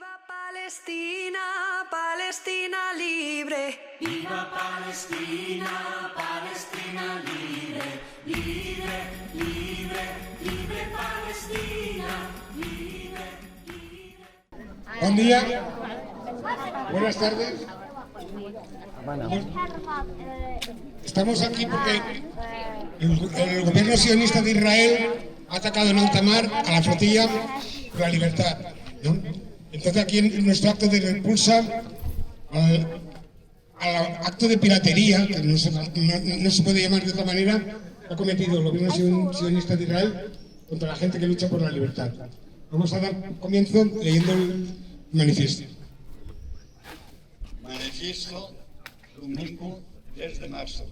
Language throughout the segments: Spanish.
Viva Palestina, Palestina libre. Viva Palestina, Palestina libre. Libre, libre, libre Palestina. Libre, libre. Buen día, buenas tardes. Estamos aquí porque el gobierno sionista de Israel ha atacado en alta mar a la flotilla de la libertad, ¿no? Entonces aquí en nuestro acto de repulsa al acto de piratería, que no se puede llamar de otra manera, ha cometido el gobierno sionista de Israel contra la gente que lucha por la libertad. Vamos a dar comienzo leyendo el manifiesto. Manifiesto domingo 10 de marzo.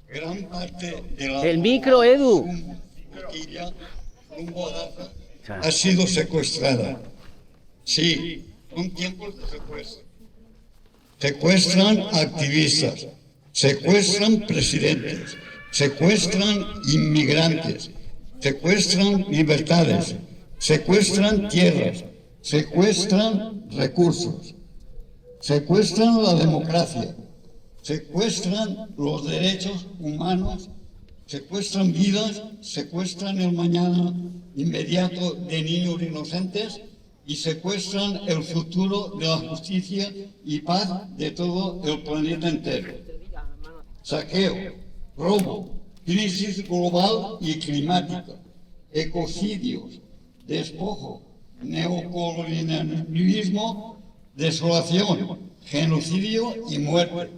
Gran parte de la El micro, Edu. flotilla rumbo a Gaza ha sido secuestrada. Sí, son tiempos de secuestro. Secuestran activistas, secuestran presidentes, secuestran inmigrantes, secuestran libertades, secuestran tierras, secuestran recursos, secuestran la democracia, secuestran los derechos humanos, secuestran vidas, secuestran el mañana inmediato de niños inocentes y secuestran el futuro de la justicia y paz de todo el planeta entero. Saqueo, robo, crisis global y climática, ecocidios, despojo, neocolonialismo, desolación, genocidio y muerte.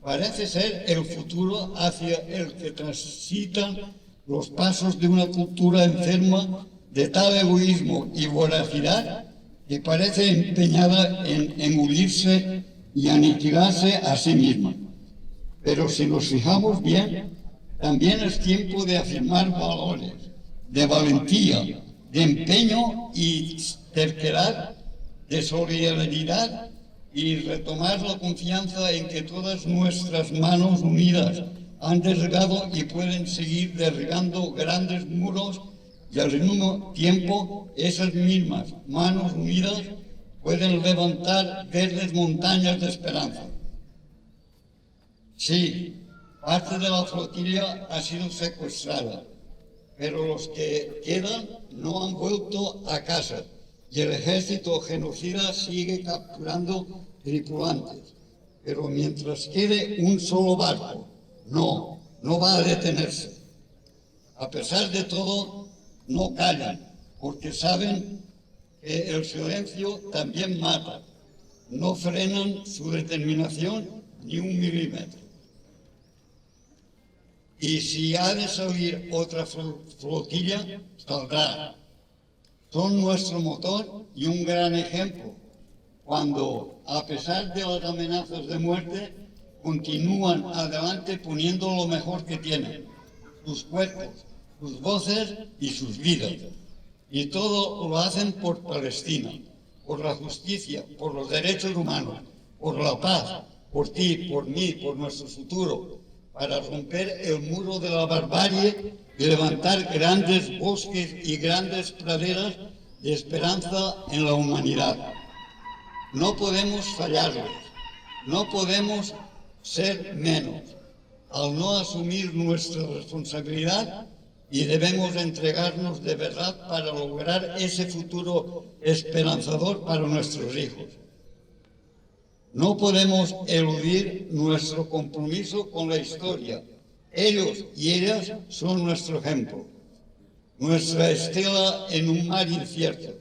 Parece ser el futuro hacia el que transitan los pasos de una cultura enferma de tal egoísmo y voracidad que parece empeñada en engullirse y aniquilarse a sí misma. Pero si nos fijamos bien, también es tiempo de afirmar valores, de valentía, de empeño y terquedad, de solidaridad y retomar la confianza en que todas nuestras manos unidas han derribado y pueden seguir derribando grandes muros y al mismo tiempo esas mismas manos unidas pueden levantar verdes montañas de esperanza. Sí, parte de la flotilla ha sido secuestrada, pero los que quedan no han vuelto a casa y el ejército genocida sigue capturando tripulantes. Pero mientras quede un solo barco, no va a detenerse. A pesar de todo, no callan, porque saben que el silencio también mata. No frenan su determinación ni un milímetro. Y si ha de salir otra flotilla, saldrá. Son nuestro motor y un gran ejemplo, cuando, a pesar de las amenazas de muerte, continúan adelante poniendo lo mejor que tienen, sus cuerpos, sus voces y sus vidas. Y todo lo hacen por Palestina, por la justicia, por los derechos humanos, por la paz, por ti, por mí, por nuestro futuro, para romper el muro de la barbarie y levantar grandes bosques y grandes praderas de esperanza en la humanidad. No podemos fallarles, no podemos ser menos, al no asumir nuestra responsabilidad, y debemos entregarnos de verdad para lograr ese futuro esperanzador para nuestros hijos. No podemos eludir nuestro compromiso con la historia. Ellos y ellas son nuestro ejemplo, nuestra estela en un mar incierto,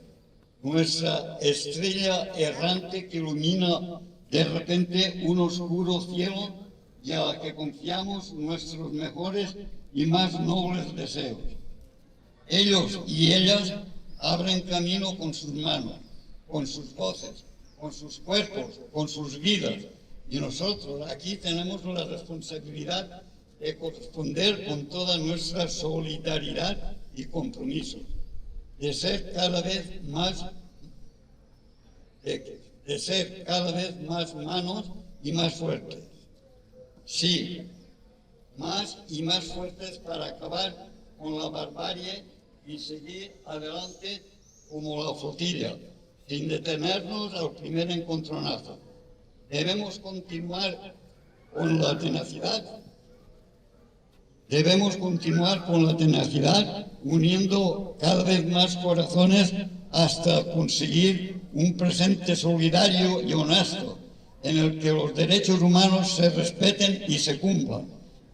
nuestra estrella errante que ilumina de repente un oscuro cielo y a la que confiamos nuestros mejores y más nobles deseos. Ellos y ellas abren camino con sus manos, con sus voces, con sus cuerpos, con sus vidas. Y nosotros aquí tenemos la responsabilidad de corresponder con toda nuestra solidaridad y compromiso, de ser cada vez más humanos y más fuertes. Sí, más y más fuertes para acabar con la barbarie y seguir adelante como la flotilla, sin detenernos al primer encontronazo. Debemos continuar con la tenacidad. Debemos continuar con la tenacidad, uniendo cada vez más corazones hasta conseguir un presente solidario y honesto, en el que los derechos humanos se respeten y se cumplan,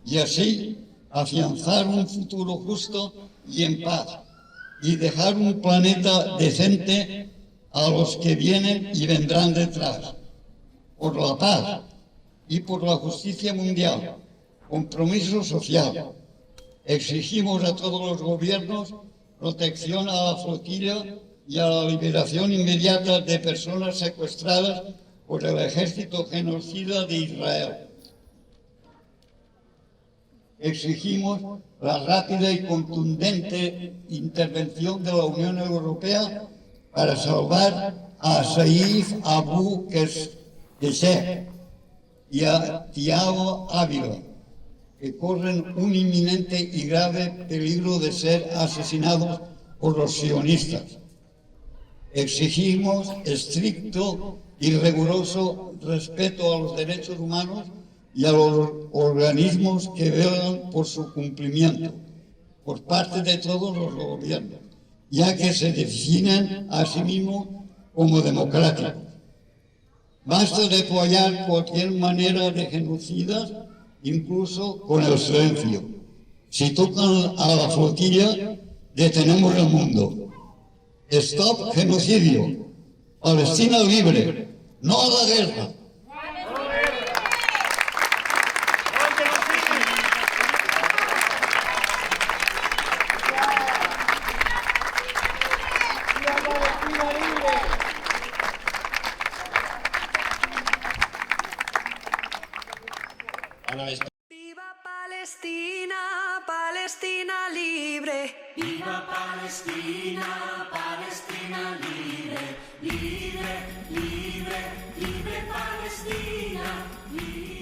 y así afianzar un futuro justo y en paz, y dejar un planeta decente a los que vienen y vendrán detrás. Por la paz y por la justicia mundial, compromiso social. Exigimos a todos los gobiernos protección a la flotilla y a la liberación inmediata de personas secuestradas por el ejército genocida de Israel. Exigimos la rápida y contundente intervención de la Unión Europea para salvar a Saif Abu Qasem y a Thiago Ávila, que corren un inminente y grave peligro de ser asesinados por los sionistas. Exigimos estricto y riguroso respeto a los derechos humanos y a los organismos que velan por su cumplimiento por parte de todos los gobiernos, ya que se definen a sí mismos como democráticos. Basta de apoyar cualquier manera de genocidas, incluso con el silencio. Si tocan a la flotilla, detenemos el mundo. Stop genocidio. Palestina libre. No a la guerra. Viva Palestina, Palestina libre. Viva Palestina, Palestina libre, libre, libre, libre Palestina, libre.